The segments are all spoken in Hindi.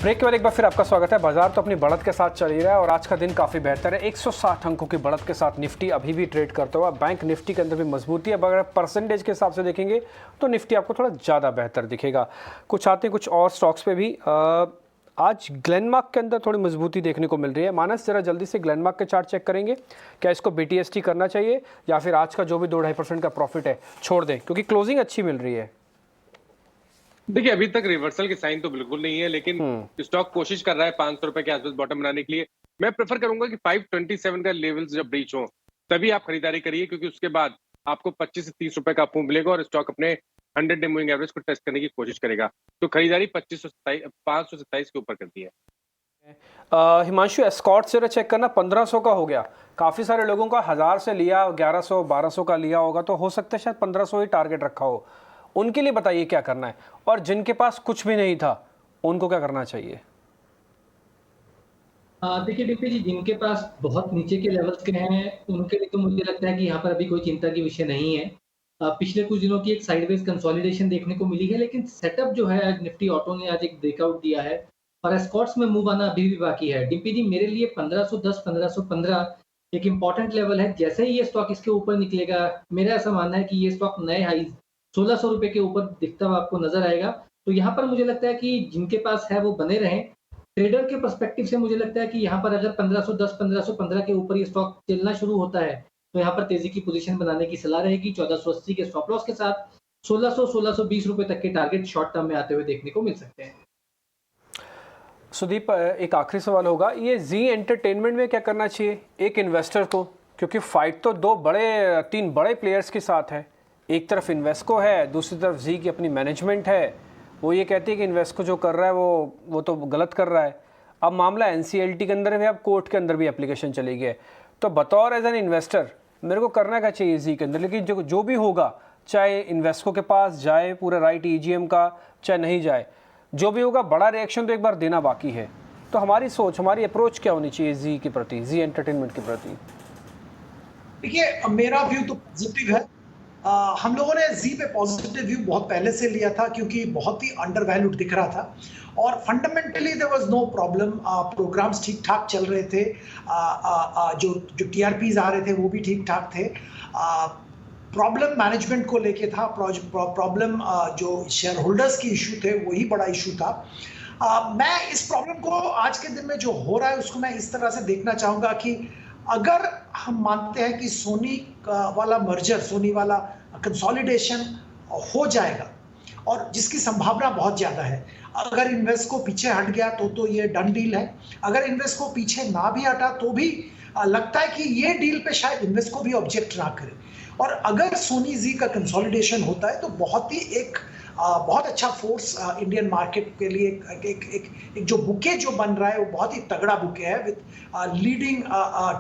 ब्रेक के बाद एक बार फिर आपका स्वागत है। बाजार तो अपनी बढ़त के साथ चल ही रहा है और आज का दिन काफ़ी बेहतर है। 160 अंकों की बढ़त के साथ निफ्टी अभी भी ट्रेड करता हुआ। बैंक निफ्टी के अंदर भी मजबूती है। अगर परसेंटेज के हिसाब से देखेंगे तो निफ्टी आपको थोड़ा ज़्यादा बेहतर दिखेगा। कुछ आते हैं कुछ और स्टॉक्स पे भी। आज ग्लेनमार्क के अंदर थोड़ी मजबूती देखने को मिल रही है। मानस जरा जल्दी से ग्लेनमार्क के चार्ट चेक करेंगे। क्या इसको BTST करना चाहिए या फिर आज का जो भी 2-2.5% का प्रॉफिट है छोड़ दें, क्योंकि क्लोजिंग अच्छी मिल रही है। देखिए, अभी तक रिवर्सल के साइन तो बिल्कुल नहीं है, लेकिन स्टॉक कोशिश कर रहा है 500 रुपए के आसपास बॉटम बनाने के लिए। मैं प्रेफर करूंगा कि 527 का लेवल्स जब ब्रीच हो तभी आप खरीदारी करिए, क्योंकि उसके बाद आपको 25 से 30 रुपए का अप मूव मिलेगा और स्टॉक अपने 100 डे मूविंग एवरेज को टेस्ट करने की कोशिश करेगा। तो खरीदारी 527 के ऊपर करती है। हिमांशु, एस्कॉर्ट जरा चेक करना। 1500 का हो गया। काफ़ी सारे लोगों का 1000 से लिया, 1100 1200 का लिया होगा, तो हो सकता है शायद 1500 ही टारगेट रखा हो। उनके लिए बताइए क्या करना है, और जिनके पास कुछ भी नहीं था उनको क्या करना चाहिए? देखिए डीपी जी, जिनके पास बहुत नीचे के लेवल्स के हैं उनके लिए तो मुझे लगता है कि यहाँ पर अभी कोई चिंता की विषय नहीं है। पिछले कुछ दिनों की एक साइडवेज कंसोलिडेशन देखने को मिली है, लेकिन सेटअप जो है, आज निफ्टी ऑटो ने आज एक ब्रेकआउट दिया है और एस्कॉर्ट्स में मूव आना अभी भी बाकी है। डीपी जी, मेरे लिए 1510 1515 एक इंपॉर्टेंट लेवल है। जैसे ही ये स्टॉक इसके ऊपर निकलेगा, मेरा ऐसा मानना है कि ये स्टॉक नए हाई 1600 रुपए के ऊपर दिखता हुआ आपको नजर आएगा। तो यहाँ पर मुझे लगता है कि जिनके पास है वो बने रहें। ट्रेडर के पर्सपेक्टिव से मुझे लगता है कि यहाँ पर अगर 1510 1515 के ऊपर ये स्टॉक चलना शुरू होता है तो यहाँ पर तेजी की पोजीशन बनाने की सलाह रहेगी। 1480 के स्टॉप लॉस के साथ 1600 1620 रुपए तक के टारगेट शॉर्ट टर्म में आते हुए देखने को मिल सकते हैं। सुदीप, एक आखिरी सवाल होगा, ये जी एंटरटेनमेंट में क्या करना चाहिए एक इन्वेस्टर को? क्योंकि फाइट तो 3 बड़े प्लेयर्स के साथ है। एक तरफ इन्वेस्को है, दूसरी तरफ जी की अपनी मैनेजमेंट है। वो ये कहती है कि इन्वेस्को जो कर रहा है वो तो गलत कर रहा है। अब मामला NCLT के अंदर भी, अब कोर्ट के अंदर भी एप्लीकेशन चली गई है। तो बतौर एज एन इन्वेस्टर मेरे को करना क्या चाहिए जी के अंदर? लेकिन जो भी होगा, चाहे इन्वेस्को के पास जाए पूरा राइट EGM का, चाहे नहीं जाए, जो भी होगा बड़ा रिएक्शन तो एक बार देना बाकी है। तो हमारी सोच, हमारी अप्रोच क्या होनी चाहिए जी के प्रति, जी एंटरटेनमेंट के प्रति? देखिए, मेरा व्यू तो पॉजिटिव है। हम लोगों ने जी पे पॉजिटिव व्यू बहुत पहले से लिया था, क्योंकि बहुत ही अंडर वैल्यूड दिख रहा था और fundamentally there was no problem. Programs ठीक ठाक चल रहे थे। जो TRPs आ रहे थे वो भी ठीक ठाक थे। प्रॉब्लम मैनेजमेंट को लेके था। प्रॉब्लम जो शेयर होल्डर्स की इशू थे वही बड़ा इशू था। मैं इस प्रॉब्लम को आज के दिन में जो हो रहा है उसको मैं इस तरह से देखना चाहूंगा कि अगर हम मानते हैं कि सोनी वाला मर्जर, सोनी वाला कंसोलिडेशन हो जाएगा और जिसकी संभावना बहुत ज्यादा है, अगर इन्वेस्को पीछे हट गया तो ये डन डील है। अगर इन्वेस्को पीछे ना भी हटा तो भी लगता है कि ये डील पे शायद इन्वेस्को भी ऑब्जेक्ट ना करे। और अगर सोनी जी का कंसोलिडेशन होता है तो बहुत अच्छा फोर्स इंडियन मार्केट के लिए एक जो बुके जो बन रहा है वो बहुत ही तगड़ा बुके है, with leading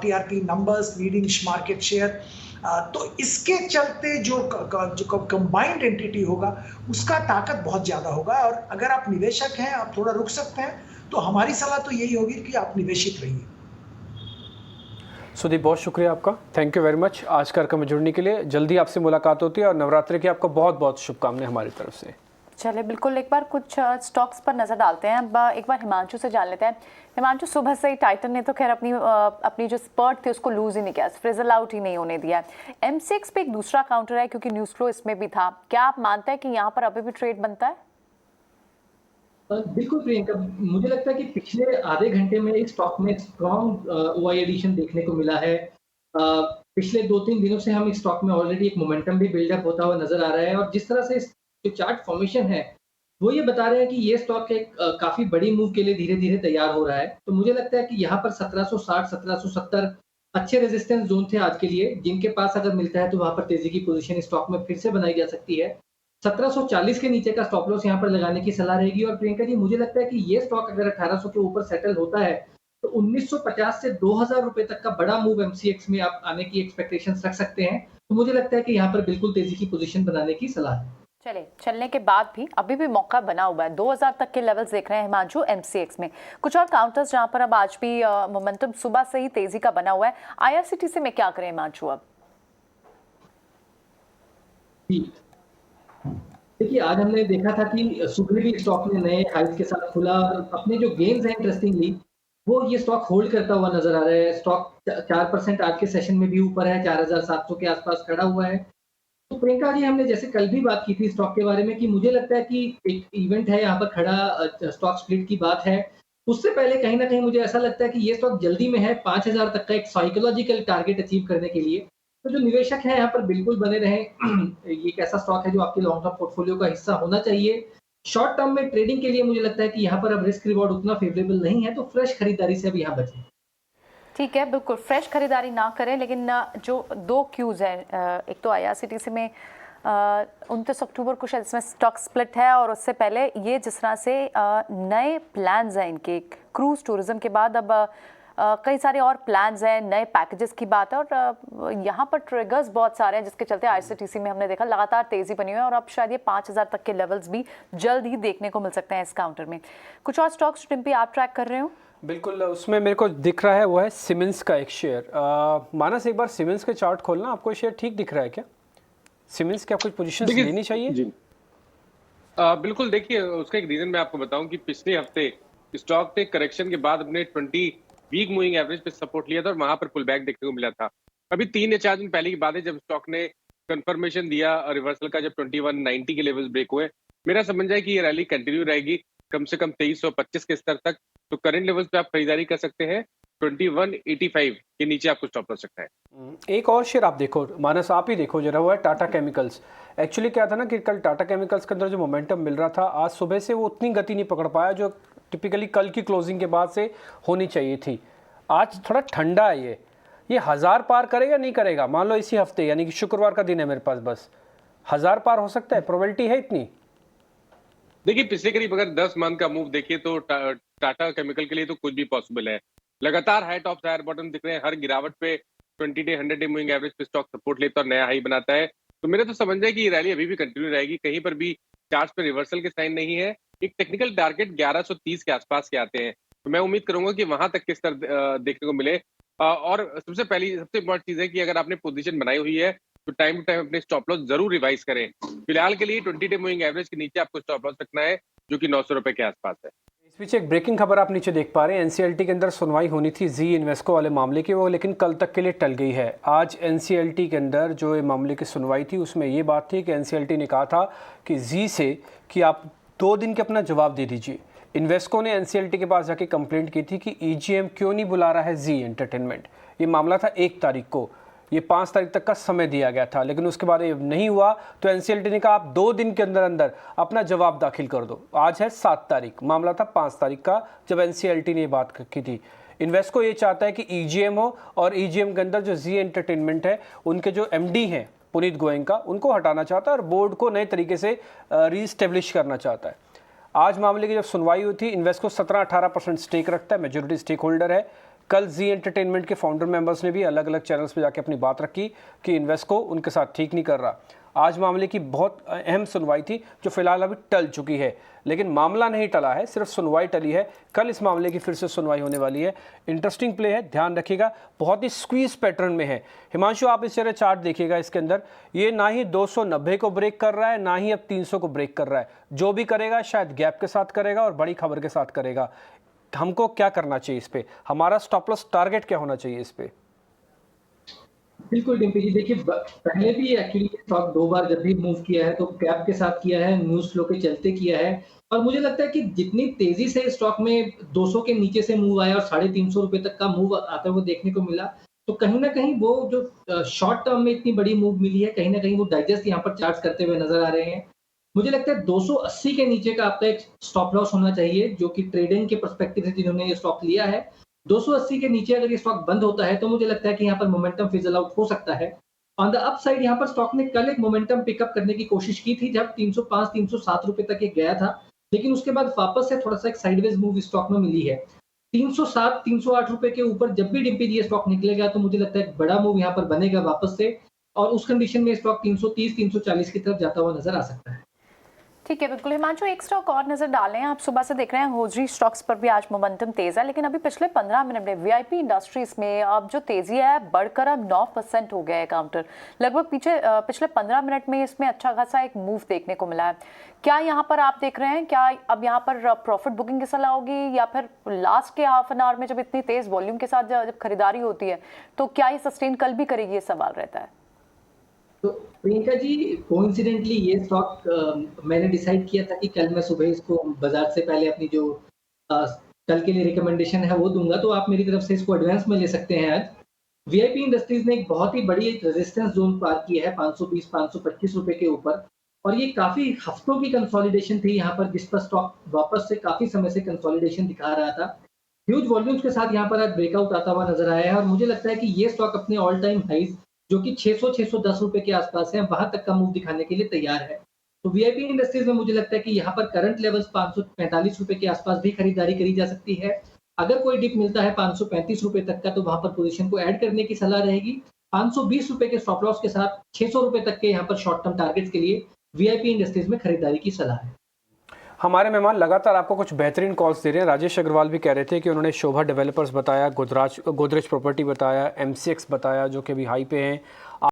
TRP numbers, leading market share. तो इसके चलते जो कंबाइंड एंटिटी होगा उसका ताकत बहुत ज्यादा होगा। और अगर आप निवेशक हैं, आप थोड़ा रुक सकते हैं, तो हमारी सलाह तो यही होगी कि आप निवेशित रहिए। सुदीप, बहुत शुक्रिया आपका, थैंक यू वेरी मच आज कार्यक्रम में जुड़ने के लिए। जल्दी आपसे मुलाकात होती है और नवरात्रि की आपको बहुत बहुत शुभकामनाएं हमारी तरफ से। चलिए बिल्कुल, एक बार कुछ स्टॉक्स पर नजर डालते हैं। अब एक बार हिमांशु से जान लेते हैं। हिमांशु, सुबह से ही टाइटन ने तो खैर अपनी जो स्पर्ट थी उसको लूज ही नहीं किया, फ्रिजल आउट ही नहीं होने दिया। MCX पे एक दूसरा काउंटर है, क्योंकि न्यूज फ्लो इसमें भी था। क्या आप मानते हैं कि यहाँ पर अभी भी ट्रेड बनता है? बिल्कुल प्रियंका, मुझे लगता है कि पिछले आधे घंटे में इस स्टॉक में स्ट्रॉन्ग OI एडिशन देखने को मिला है। पिछले 2-3 दिनों से हम इस स्टॉक में ऑलरेडी एक मोमेंटम भी बिल्डअप होता हुआ नजर आ रहा है और जिस तरह से जो चार्ट फॉर्मेशन है वो ये बता रहे हैं कि ये स्टॉक एक काफी बड़ी मूव के लिए धीरे धीरे तैयार हो रहा है। तो मुझे लगता है कि यहाँ पर 1760 1770 अच्छे रेजिस्टेंस जोन थे आज के लिए, जिनके पास अगर मिलता है तो वहां पर तेजी की पोजीशन स्टॉक में फिर से बनाई जा सकती है। 1740 के नीचे का स्टॉप लॉस यहाँ पर लगाने की सलाह रहेगी। और प्रियंका जी, मुझे लगता है कि ये स्टॉक अगर 1800 के ऊपर सेटल होता है तो 1950 से 2000 रुपए तक का बड़ा मूव MCX में आप आने की एक्सपेक्टेशन रख सकते हैं। तो मुझे लगता है कि यहाँ पर बिल्कुल तेजी की पोजीशन बनाने की सलाह है। चले चलने के बाद भी अभी भी मौका बना हुआ है। 2000 तक के लेवल्स देख रहे हैं हिमांशु MCX में। कुछ और काउंटर्स जहां पर अब आज भी मोमेंटम सुबह से ही तेजी का बना हुआ है। IRCTC में क्या करें हिमांशु अब? देखिए, आज हमने देखा था कि सुबह भी स्टॉक ने नए हाइज़ के साथ खुला और अपने जो गेन्स हैं इंटरेस्टिंगली, वो ये स्टॉक होल्ड करता हुआ नज़र आ रहा है। स्टॉक 4% आज के सेशन में भी ऊपर है, 4700 के आस-पास खड़ा हुआ है। तो प्रियंका जी, हमने जैसे कल भी बात की थी स्टॉक के बारे में कि मुझे लगता है कि एक इवेंट है यहाँ पर खड़ा, स्टॉक स्प्लिट की बात है। उससे पहले कहीं न कहीं मुझे ऐसा लगता है कि ये स्टॉक जल्दी में है 5000 तक का एक साइकोलॉजिकल टारगेट अचीव करने के लिए। तो जो निवेशक हैं यहाँ पर बिल्कुल बने रहें। ये एक ऐसा स्टॉक है जो आपके लॉन्ग टर्म पोर्टफोलियो का हिस्सा होना चाहिए। शॉर्ट टर्म में ट्रेडिंग के लिए मुझे लगता है कि यहाँ पर अब रिस्क रिवॉर्ड उतना फेवरेबल नहीं है, तो फ्रेश खरीदारी से अब यहाँ बचें। ठीक है, बिल्कुल फ्रेश खरीदारी ना करें, लेकिन जो 2 क्यूज़ हैं, एक तो आईआरसीटीसी में 29 अक्टूबर को शायद इसमें स्टॉक स्प्लिट है, और उससे पहले ये जिस तरह से नए प्लान्स हैं इनके क्रूज टूरिज्म के बाद अब कई सारे और प्लान्स हैं, नए पैकेजेस की बात है, और यहाँ पर ट्रिगर्स बहुत सारे हैं जिसके चलते आईआरसीटीसी में हमने देखा लगातार तेज़ी बनी हुई है, और अब शायद ये 5000 तक के लेवल्स भी जल्द ही देखने को मिल सकते हैं इस काउंटर में। कुछ और स्टॉक्स टिम्पी आप ट्रैक कर रहे हो? बिल्कुल, उसमें मेरे को दिख रहा है वो है सीमेंस का एक शेयर। मानस, एक बार सीमेंस के चार्ट खोलना, आपको शेयर ठीक दिख रहा है क्या? सीमेंस की आपको पोजीशन लेनी चाहिए? जी बिल्कुल, देखिए उसका एक रीजन मैं आपको बताऊं कि पिछले हफ्ते स्टॉक ने करेक्शन के बाद अपने 20 वीक मूविंग एवरेज पे सपोर्ट लिया था और वहां पर पुल बैक देखने को मिला था। अभी 3 या 4 दिन पहले की बात है जब स्टॉक ने कंफर्मेशन दिया रिवर्सल का, जब 2190 के लेवल्स ब्रेक हुए। मेरा समझ है कि ये रैली कंटिन्यू रहेगी कम से कम 2325 के स्तर तक। तो करंट लेवल्स पे आप खरीदारी कर सकते हैं। 2185 के नीचे आपको स्टॉप लग सकता है। एक और शेयर आप देखो मानस, आप ही देखो जरा, वो है टाटा केमिकल्स। एक्चुअली क्या था ना कि कल टाटा केमिकल्स के अंदर जो मोमेंटम मिल रहा था, आज सुबह से वो उतनी गति नहीं पकड़ पाया जो टिपिकली कल की क्लोजिंग के बाद से होनी चाहिए थी। आज थोड़ा ठंडा है ये 1000 पार करेगा नहीं करेगा, मान लो इसी हफ्ते, यानी कि शुक्रवार का दिन है मेरे पास, बस 1000 पार हो सकता है, प्रोबेबिलिटी है इतनी। देखिए पिछले करीब अगर 10 मंथ का मूव देखिए तो टाटा केमिकल के लिए तो कुछ भी पॉसिबल है। लगातार हाई टॉप हायर बॉटम दिख रहे हैं, हर गिरावट पे 20 डे 100 डे मूविंग एवरेज पे स्टॉक सपोर्ट लेता और नया हाई बनाता है। तो मेरे तो समझ है कि ये रैली अभी भी कंटिन्यू रहेगी, कहीं पर भी चार्ट पे रिवर्सल के साइन नहीं है। एक टेक्निकल टारगेट 1130 के आसपास के आते हैं, तो मैं उम्मीद करूंगा कि वहां तक किस तरह देखने को मिले। और सबसे इम्पोर्टेंट चीज है कि अगर आपने पोजीशन बनाई हुई है तो टाइम टू टाइम अपने स्टॉप लॉस जरूर रिवाइज करें। फिलहाल के लिए 20 डे मूविंग एवरेज के नीचे आपको स्टॉप लॉस रखना है, जो कि 900 रुपए के आसपास है। इस बीच एक ब्रेकिंग खबर आप नीचे देख पा रहे हैं, एनसीएलटी के अंदर सुनवाई होनी थी जी इन्वेस्को वाले मामले की, वो लेकिन कल तक के लिए टल गई है। आज एनसीएलटी के अंदर जो ये मामले की सुनवाई थी उसमें ये बात थी कि एनसीएलटी ने कहा था कि जी से कि आप 2 दिन के अपना जवाब दे दीजिए। इन्वेस्को ने एनसीएलटी के पास जाके कंप्लेंट की थी कि ईजीएम क्यों नहीं बुला रहा है जी एंटरटेनमेंट। ये मामला था 1 तारीख को, ये 5 तारीख तक का समय दिया गया था, लेकिन उसके बाद ये नहीं हुआ तो एनसीएलटी ने कहा आप 2 दिन के अंदर अंदर अपना जवाब दाखिल कर दो। आज है 7 तारीख, मामला था 5 तारीख का जब एनसीएलटी ने ये बात की थी। इन्वेस्को ये चाहता है कि ईजीएम हो, और ईजीएम के अंदर जो जी एंटरटेनमेंट है उनके जो एमडी हैं पुनीत गोयनका, उनको हटाना चाहता है और बोर्ड को नए तरीके से रीस्टेब्लिश करना चाहता है। आज मामले की जब सुनवाई हुई थी, इन्वेस्को 17-18% स्टेक रखता है, मेजोरिटी स्टेक होल्डर है। कल जी एंटरटेनमेंट के फाउंडर मेंबर्स ने भी अलग अलग चैनल्स पे जाके अपनी बात रखी कि इन्वेस्को उनके साथ ठीक नहीं कर रहा। आज मामले की बहुत अहम सुनवाई थी जो फिलहाल अभी टल चुकी है, लेकिन मामला नहीं टला है, सिर्फ सुनवाई टली है। कल इस मामले की फिर से सुनवाई होने वाली है। इंटरेस्टिंग प्ले है, ध्यान रखिएगा, बहुत ही स्क्वीज पैटर्न में है। हिमांशु, आप इस तरह चार्ट देखिएगा, इसके अंदर ये ना ही 290 को ब्रेक कर रहा है, ना ही अब 300 को ब्रेक कर रहा है। जो भी करेगा शायद गैप के साथ करेगा और बड़ी खबर के साथ करेगा। हमको क्या करना चाहिए इस पे, हमारा स्टॉप लॉस टारगेट क्या होना चाहिए इस पे? बिल्कुल डिम्पी जी, देखिए पहले भी एक्चुअली स्टॉक 2 बार जब भी मूव किया है तो कैप के साथ किया है, न्यूज़ फ्लो के चलते किया है, और मुझे लगता है कि जितनी तेजी से स्टॉक में 200 के नीचे से मूव आया और 350 रुपए तक का मूव आता हुआ देखने को मिला, तो कहीं ना कहीं वो जो शॉर्ट टर्म में इतनी बड़ी मूव मिली है, कहीं ना कहीं वो डाइजेस्ट यहाँ पर चार्ट करते हुए नजर आ रहे हैं। मुझे लगता है 280 के नीचे का आपका एक स्टॉप लॉस होना चाहिए, जो कि ट्रेडिंग के पर्सपेक्टिव से जिन्होंने ये स्टॉक लिया है। 280 के नीचे अगर ये स्टॉक बंद होता है तो मुझे लगता है कि यहाँ पर मोमेंटम फिजल आउट हो सकता है। ऑन द अप साइड यहाँ पर स्टॉक ने कल एक मोमेंटम पिकअप करने की कोशिश की थी जब 305-307 रुपए तक ये गया था, लेकिन उसके बाद वापस से थोड़ा सा एक साइडवेज मूव स्टॉक में मिली है। 307-308 रुपए के ऊपर जब भी डिम्पी जी स्टॉक निकलेगा तो मुझे लगता है एक बड़ा मूव यहाँ पर बनेगा वापस से, और उस कंडीशन में स्टॉक 330-340 की तरफ जाता हुआ नजर आ सकता है। ठीक है, बिल्कुल। हिमांशु, एक स्टॉक और नजर डालें। आप सुबह से देख रहे हैं होजरी स्टॉक्स पर भी आज मोमेंटम तेज है, लेकिन अभी पिछले 15 मिनट में वीआईपी इंडस्ट्रीज में अब जो तेजी है बढ़कर अब 9% हो गया है काउंटर। लगभग पिछले 15 मिनट में इसमें अच्छा खासा एक मूव देखने को मिला है। क्या यहाँ पर आप देख रहे हैं, क्या अब यहाँ पर प्रॉफिट बुकिंग की सलाह होगी, या फिर लास्ट के हाफ एन आवर में जब इतनी तेज वॉल्यूम के साथ जब खरीदारी होती है तो क्या ये सस्टेन कल भी करेगी, ये सवाल रहता है। तो प्रियंका जी, कोइंसिडेंटली ये स्टॉक मैंने डिसाइड किया था कि कल मैं सुबह इसको बाजार से पहले अपनी जो कल के लिए रिकमेंडेशन है वो दूंगा, तो आप मेरी तरफ से इसको एडवांस में ले सकते हैं। आज वीआईपी इंडस्ट्रीज ने एक बहुत ही बड़ी रेजिस्टेंस जोन पार किया है 520-525 रुपए के ऊपर, और ये काफी हफ्तों की कंसोलिडेशन थी यहाँ पर, जिस पर स्टॉक वापस से काफी समय से कंसोलिडेशन दिखा रहा था। ह्यूज वॉल्यूम्स के साथ यहाँ पर आज ब्रेकआउट आता हुआ नजर आया है, और मुझे लगता है कि ये स्टॉक अपने ऑल टाइम हाइज जो कि 600-610 रुपए के आसपास है, वहां तक का मूव दिखाने के लिए तैयार है। तो वीआईपी इंडस्ट्रीज में मुझे लगता है कि यहाँ पर करंट लेवल्स 545 रुपए के आसपास भी खरीदारी करी जा सकती है। अगर कोई डिप मिलता है 535 रुपए तक का, तो वहां पर पोजीशन को ऐड करने की सलाह रहेगी। 520 रुपए के स्टॉप लॉस के साथ 600 रुपए तक के यहाँ पर शॉर्ट टर्म टारगेट्स के लिए वीआईपी इंडस्ट्रीज में खरीदारी की सलाह है। हमारे मेहमान लगातार आपको कुछ बेहतरीन कॉल्स दे रहे हैं। राजेश अग्रवाल भी कह रहे थे कि उन्होंने शोभा डेवलपर्स बताया, गोदरेज प्रॉपर्टी बताया, एमसीएक्स बताया जो कि अभी हाई पे हैं।